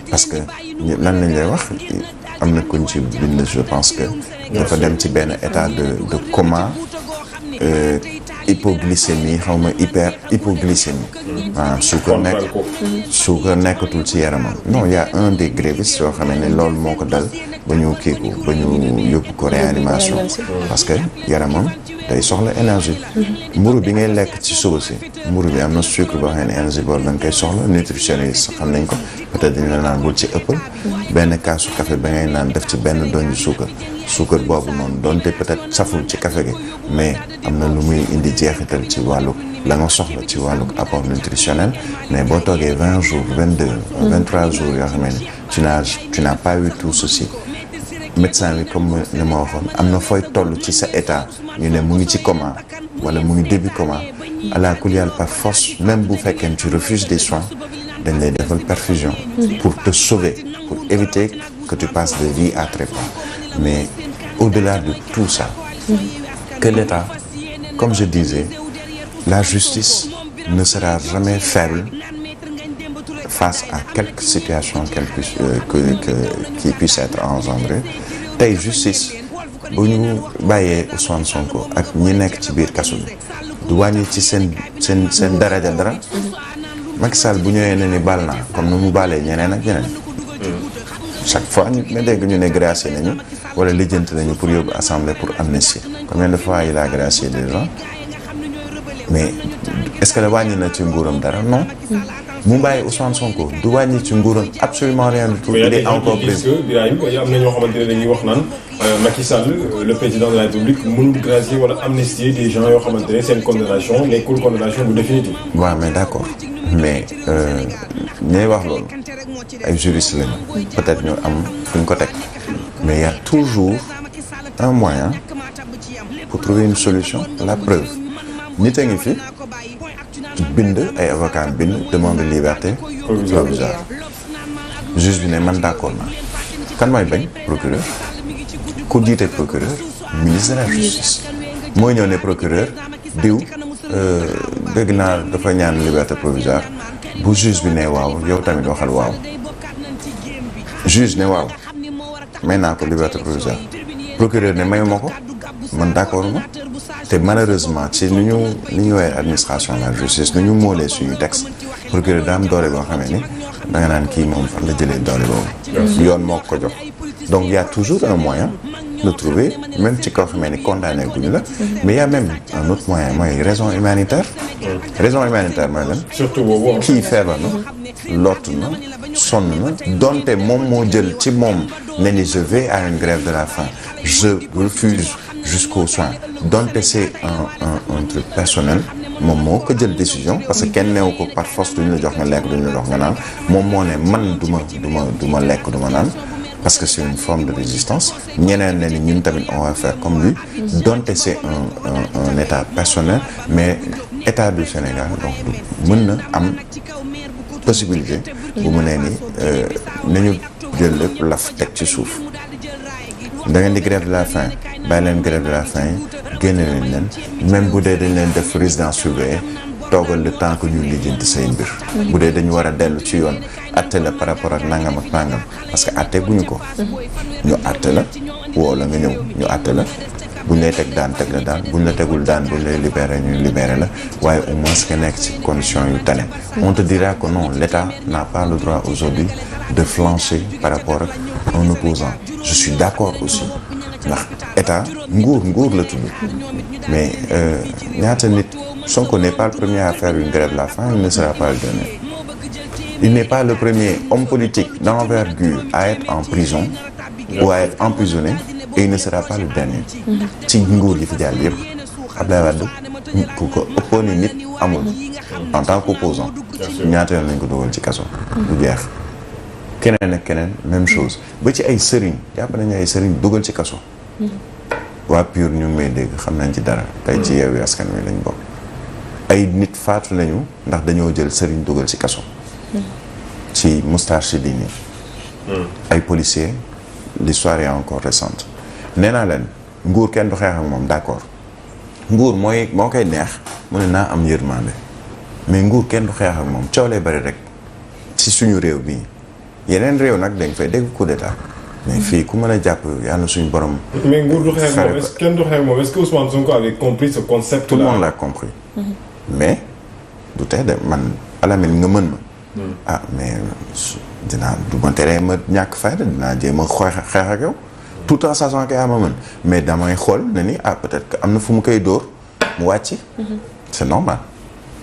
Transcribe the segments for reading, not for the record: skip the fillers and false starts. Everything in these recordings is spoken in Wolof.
parce que lan lañ lay wax am na kuñ ci bind je pense que dafa dem ci benn état de coma hypoglycémie xaw ma hypoglycémie maanaam suukar nekkatul ci yaramam non y a un des grévistes yoo xam ne loolu moo ko dal ba ñu kiiku ba ñu yóbbu ko réanimation parce que yaramam day soxla énergie mburu bi ngay lekk ci suba si mburu bi am na sucre boo xam ne énergie boobu da nga koy soxla nutritionniste xam nañ ko peut-être dañ la naan bul ci ëppal benn kaasu café ba ngay naan def ci benn doñu suukar boobu noonu donte peut-être saful ci café gi mais am na lu muy indi jeexital ci wàllu la nga soxla ci wàllu apport nutritionnel mais boo toogee 20 jours 22 23 jours yoo xam ne tu n'as pas eu tout ceci médecin bi comme ni ma waxoon am na fooy toll ci sa état ñu ne mu ngi ci coma wala mu ngi début coma à la kulial par force même bu fekkee tu refuses des soins dañ lay defal perfusion pour te sauver pour éviter que tu passes de vie à trépas mais au-delà de tout ça que l'État comme je disais la justice ne sera jamais faible face à quelque situation qui puisse être engendrée tey justice bu ñu bàyyee Ousmane Sonko ak ñi nekk ci biir kaso bi du wàññi ci seen daraja dara Macky Sall bu ñëwee ne ni baal naa comme ni mu baalee ñeneen ak ñeneen chaque fois nga dégg ñu ne gracier nañu wala lijjanti nañu pour yóbbu assemblée pour amnistie combien de fois il a gracié des gens mais est-ce que la wàññi na ci nguuram dara non mu bàyyi Ousmane Sonko du wàññi ci nguuram absolument rien du tout. il est encore pris Birahim am na ñoo xamante ne dañuy wax naan Macky Sall le président de la République mun gracier wala amnistier des gens yoo xamante ne seen condamnation nekkul condamnation bu définitive. waaw mais d'accord mais ñooy wax loolu ay juristes lañu peut-être ñu am fu ñu ko teg mais il y a toujours un moyen pour trouver une solution la preuve nit a ngi fi. bind ay avocat bind demande de liberté provisoire juge bi ne man d'accord naa kan mooy bañ procureur ku jiite procureur ministre de la justice mooy ñëw ne procureur diw dégg naa dafa ñaan liberté provisoire bu juge bi ne waaw yow tamit waxal waaw juge ne waaw may naa ko liberté provisoire procureur ne mayuma ko man d'accord ma te malheureusement ci ni ñu woowee administration de la justice ni ñu moolee suñu texte procureur daa am doole boo xamee ni da nga naan kii moom fan la jëlee doole boobu yoon moo ko jox donc il y a toujours un moyen de trouver même ci koo xamee ni condamné guñu la mais il y a même un autre moyen mooy raison humanitaire mooy lan surtout boobu kii feebar na lott na sonn na donte moom moo jël ci moom ne ni je vais à une grève de la faim je refuse jusqu'aux soins donte c'est un truc personnel moom moo ko jël décision parce que kenn neew ko par force duñu la jox nga lekk duñu la jox nga naan moom moo ne man du ma lekk du ma naan parce que c'est une forme de résistance ñeneen ne ni ñun tamit on va faire comme lui donte c'est un état personnel mais état du Sénégal donc mën na am possibilité bu mu nee ni nañu jël lépp laf teg ci suuf da ngeen di grève de la faim bàyyi leen grève de la faim génne leen même bu dee dañ leen def résidence surveillée toogal le temps que ñu lijjanti say mbir bu dee dañu war a dellu ci yoon atte la par rapport ak nangam ak nangam parce que atte guñu ko ñu atte la woo la nga ñëw ñu atte la buñ lay teg daan teg la daan buñ la tegul daan buñ lay libéré ñu libéré la waaye au moins nga nekk ci condition yu tane on te dira que non l'État n'a pas le droit aujourd'hui de flancher par rapport ak un opposant je suis d'accord aussi ndax état nguur la tudd mais ñaata nit Sonko n'est pas le premier à faire une grève de la faim il ne sera pas le dernier il n'est pas le premier homme politique d'envergure à être en prison ou à être emprisonné et il ne sera pas le dernier ci nguur yi fi jàll yëpp Abdoulaye Wade ku ko opposé nit amul en tant qu'opposant ñaata yoon lañ ko dugal ci kaso du jeex keneen ak keneen même chose ba ci ay sëriñ jàpp nañu ay sëriñ dugal ci kaso waa PUR ñu ngi may dégg xam nañ ci dara tey ci Yewwi Askan Wi lañ bokk ay nit faatu nañu ndax dañoo jël sëriñ dugal ci kaso ci Moustarchidine ay policiers l'histoire est encore récente nee naa leen nguur kenn du xeex ak moom d'accord nguur moo koy neex mu ne naa am yërmande mais nguur kenn du xeex ak moom coow lay bari rek ci suñu réew bii yeneen réew nag dañ fay dégg coup d'état mais fii ku mën a jàpp yàlla suñu borom. mais nguur du xeex moom est-ce que kenn du xeex moom est-ce que Ousmane Sonko avait compris ce concept là. tout le monde l'a compris. mais du tey de man Alamine nga mën ma. ah mais dinaa du ma teree ma ñàkk fayda dinaa jéem a xeex ak yow. tout en sachant que yaa ma mën mais damay xool ne ni peut-être que am na fu mu koy dóor mu wàcc. c'est normal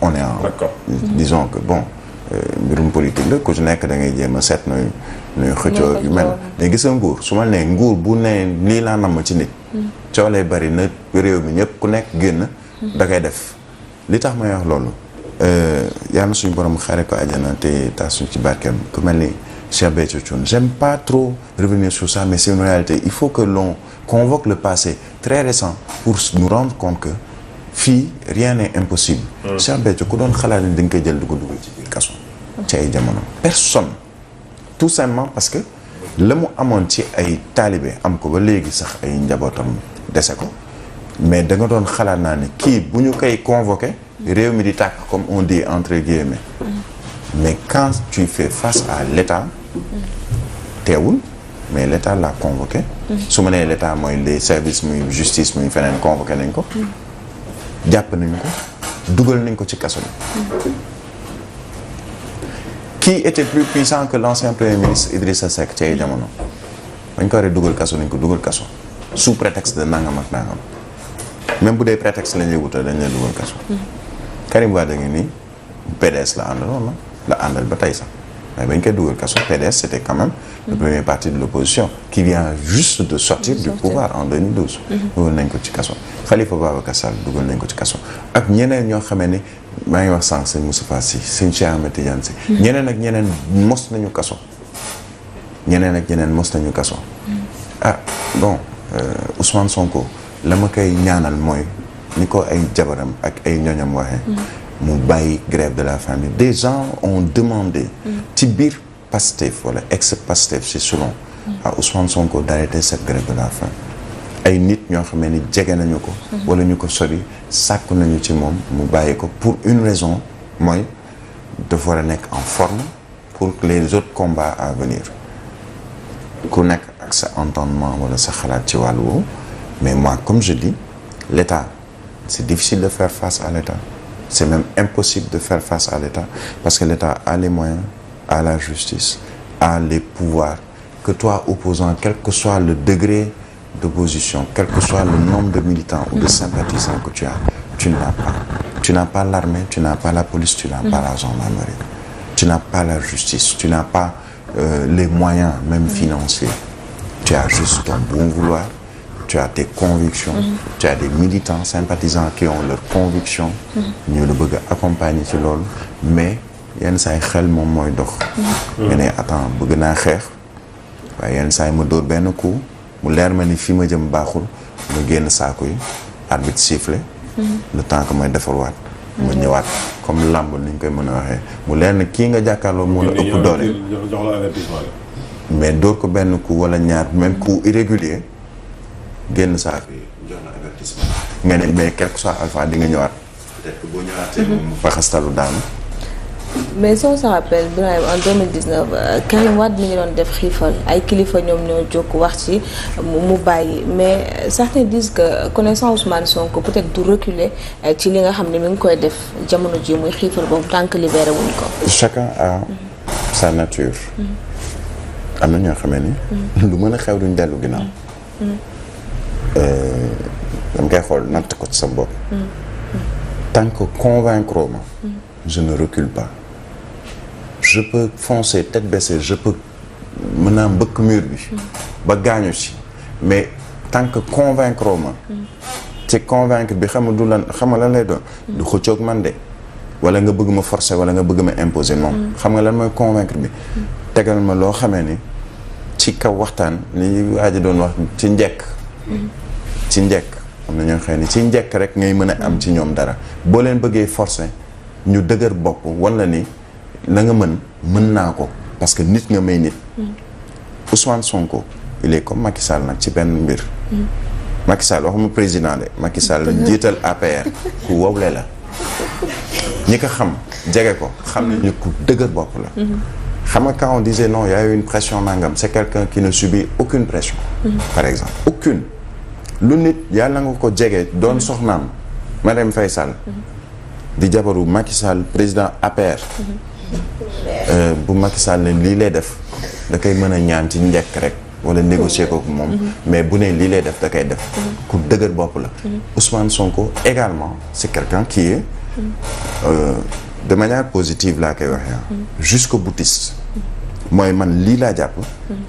on est en. d'accord disons que bon mbirum politique la ku ci nekk da ngay jéem a seet nuy xëccoo yu mel mais gis nga nguur su ma nee nguur bu nee lii laa nam ci nit. coolee bari na réew mi ñëpp ku nekk génn. da koy def li tax may wax loolu. yàlla suñu borom xare ko àjjana te tax suñ ci barkeem ku mel ni Cheikh Béthio Thioune j'aime pas trop revenir sur ça mais c'est une réalité il faut que l'on convoque le passé très récent pour nous rendre compte que fii rien n'est impossible. Cheikh Béthio ku doon xalaat ni di nga koy jël di ko dugal ci biir kaso. ci ay jamono personne. tout simplement parce que la mu amoon ci ay taalibe am ko ba léegi sax ay njabootam dese ko mais da nga doon xalaat naa ne kii bu ñu koy convoqué réew mi di tàkk comme on dit entre guillemets mais quand tu fais face à l'État teewul mais l'État l'a convoqué su ma nee l'État mooy les services muy justice muy feneen convoqué nañ ko jàpp nañ ko dugal nañ ko ci kaso bi qui était plus puissant que l'ancien premier ministre Idrissa Seck ci ay jamono bañ ko waree dugal kaso nañ ko dugal kaso sous prétexte de nangam ak nangam même bu dee prétexte lañ lay wutal dañ lay dugal kaso Karim Wade da nga nii PDS la àndaloon la àndal ba tey sax mais bañ koy dugal kaso PDS c'était quand même le premier parti de l'opposition qui vient juste de sortir du pouvoir en 2012 dugal nañ ko ci kaso Khalifa Babacar Sall dugal nañ ko ci kaso ak ñeneen ñoo xamee ni maa ngi wax sànq sëñ Moustapha Sy sëñ Cheikh Ahmed Tidiane Sy ñeneen ak ñeneen mos nañu kaso bon Ousmane Sonko la ma koy ñaanal mooy ni ko ay jabaram ak ay ñoñam waxee mu bàyyi grève de la faim bi des gens ont demandé ci biir Pastef wala ex-Pastef c'est selon à Ousmane Sonko d'arrêter cette grève de la faim ay nit ñoo xamee ni jege nañu ko wala ñu ko sori sàkku nañu ci moom mu bàyyi ko pour une raison mooy dafa war a nekk en forme pour les autres combats à venir ku nekk ak sa entendement wala sa xalaat ci wàllu woowu mais moi comme je dis l'État c'est difficile de faire face à l'État c'est même impossible de faire face à l'État parce que l'État a les moyens, a la justice, a les pouvoirs que toi opposant quel que soit le degré d'opposition, quel que soit le nombre de militants ou de sympathisants que tu as, tu n'as pas. Tu n'as pas l'armée, tu n'as pas la police, tu n'as pas la gendarmerie. Tu n'as pas la justice, tu n'as pas les moyens, même financiers. Tu as juste ton bon vouloir, tu as tes convictions, tu as des militants, sympathisants qui ont leurs convictions. ñu la bëgg a accompagner ci loolu mais yenn saa yi xel moom mooy dox. nga ne attends bëgg naa xeex waaye yenn saa yi ma dóor benn coup mu leer ma ni fi ma jëm baaxul ma génn saako yi arbitre sifflé. le temps que may defarwaat. ma ñëwaat comme làmb ni ñu koy mën a waxee mu leer na kii nga jàkkaarloo moo la ëpp doole. mais dóor ko benn coup wala ñaar même coup irrégulier génn saako yi jox la avertissement. nga ne mais quel que soit alpha di nga ñëwaat. peut-être que boo ñëwaatee moom mu faxastalu daanu. mais si on se rappelle Birahim en 2019 Karim Wade mi ngi doon def xiifal ay kilifa ñoom ñoo jóg wax ci mu bàyyi mais certains disent que connaissant Ousmane Sonko peut-être du reculer ci li nga xam ne mi ngi koy def jamono ji muy xiifal boobu tant que libéré wuñ ko. chacun a sa nature. am na ñoo xamee ni. lu mën a xew duñ dellu ginnaaw. dama koy xool natt ko ci sa bopp. tant que convaincre ma. je ne recule pas. je peux foncer tête baissée je peux mën naa mbëkk mur bi. ba gaañu ci mais tant que convaincre ma. ci convaincre bi xam nga lan lay doon. du xëccoog man de. wala nga bëgg ma forcer wala nga bëgg ma imposer non. xam nga lan mooy convaincre bi. tegal ma loo xamee ni ci kaw waxtaan li waa ji doon wax ci njëkk. ci njëkk am na ñoo xam ne ci njëkk rek ngay mën a am ci ñoom dara boo leen bëggee forcer ñu dëgër bopp wala ni la nga mën naa ko parce que nit nga may nit. Ousmane Sonko il est comme Macky Sall nag ci benn mbir. Macky Sall waxuma président de Macky Sall la jiital APR ku wowle la ñi ko xam jege ko xam ne ñu ku dëgër bopp la. xam nga quand on disait non il y a eu une pression nangam c'est quelqu'un qui ne subit aucune pression. Par exemple aucune. lu nit yàlla nga ko jege doon soxnaam Marième Faye Sall. di jabaru Macky Sall président APR. bu Macky Sall ne lii lay def da koy mën a ñaan ci njëkk rek wala négocier ko moom mais bu ne lii lay def da koy def ku dëgër bopp la. Ousmane Sonko également c'est quelqu'un qui est de manière positive laa koy waxee jusqu'au boutiste mooy man lii laa jàpp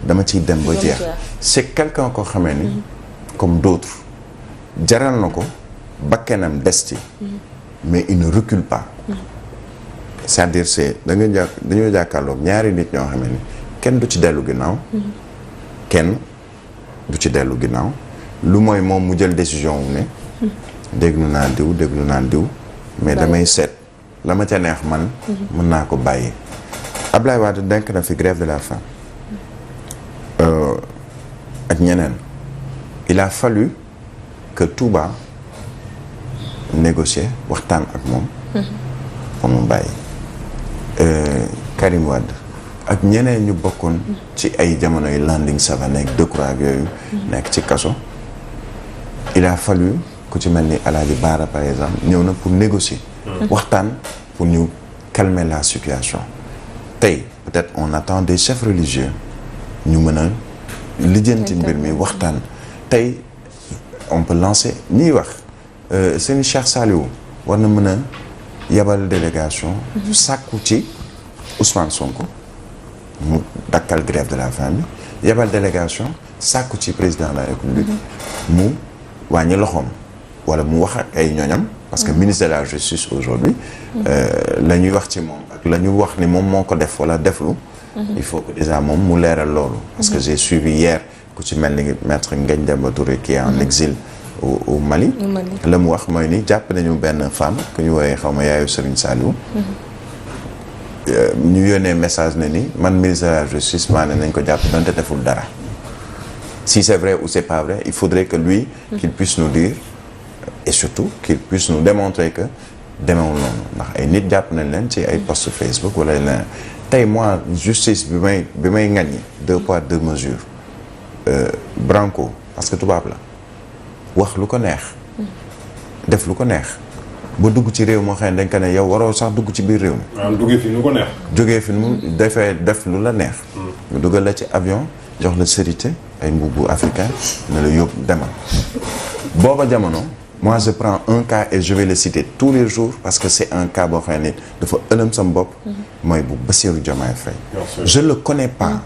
dama ciy dem ba jeex c'est quelqu'un koo xamee ni comme d'autres jaral na ko bakkenam des ci mais il ne recule pas c'est-à-dire c'est dañoo jàkkaarloog ñaari nit ñoo xam ne kenn du ci dellu ginnaaw kenn du ci dellu ginnaaw lu mooy moom mu jël décision wu ne déglu naa diw mais damay seet la ma ca neex man mën naa ko bàyyi Ablaye Wade denk na fi grève de la faim ak ñeneen il a fallu que Touba négocier waxtaan ak moom pour mu bàyyi Karim Wade ak ñeneen ñu bokkoon ci ay jamonoy Landing Savané ak Decroix ak yooyu nekk ci kaso il a fallu ku ci mel ni Alaaji Baara par exemple ñëw na pour négocier waxtaan pour ñu calmer la situation tey peut-être on attend des chefs religieux ñu mën a lijjanti mbir mi waxtaan tey on peut lancer ñiy wax seen Cheikh Saliou war na mën a yabal délégation sàkku ci Ousmane Sonko mu dakkal grève de la faim bi yabal délégation sàkku ci président de la République mu wàññi loxoom wala mu wax ak ay ñoñam parce que ministre de la justice aujourd'hui la ñuy wax ci moom ak la ñu wax ni moom moo ko def wala deflu il faut que déjà moom mu leeral loolu parce que j'ai suivi hier ku ci mel ni maître Ngagne Demba Touré qui est en exil au Mali la mu wax mooy ni jàpp nañu benn femme ku ñu woowee xaw ma yaayu Serigne Saliou ñu yónnee message ne ni man ministre de la justice maa ne nañ ko jàpp donte deful dara si c'est vrai ou c'est pas vrai il faudrait que lui qu'il puisse nous dire et surtout qu'il puisse nous démontrer que demewul noonu ndax ay nit jàpp nañ leen ci ay post Facebook wala leen tey moi justice bi may ŋaññi 2 poids 2 mesures Branco parce que tubaab la wax lu ko neex def lu ko neex ba dugg ci réew moo xam ne dañ ko ne yow waroo sax dugg ci biir réew mi. waaw duggee fi nu ko neex. jógee fi nu defee def lu la neex. ñu dugal la ci avion jox la sérité ay mbubbu africain ne la yóbbu demal booba jamono moi je prends un cas et je vais le citer tous les jours parce que c'est un cas boo xam ne dafa ëlëm sam bopp. mooy bu Bassirou Diomaye Faye. je le connais pas.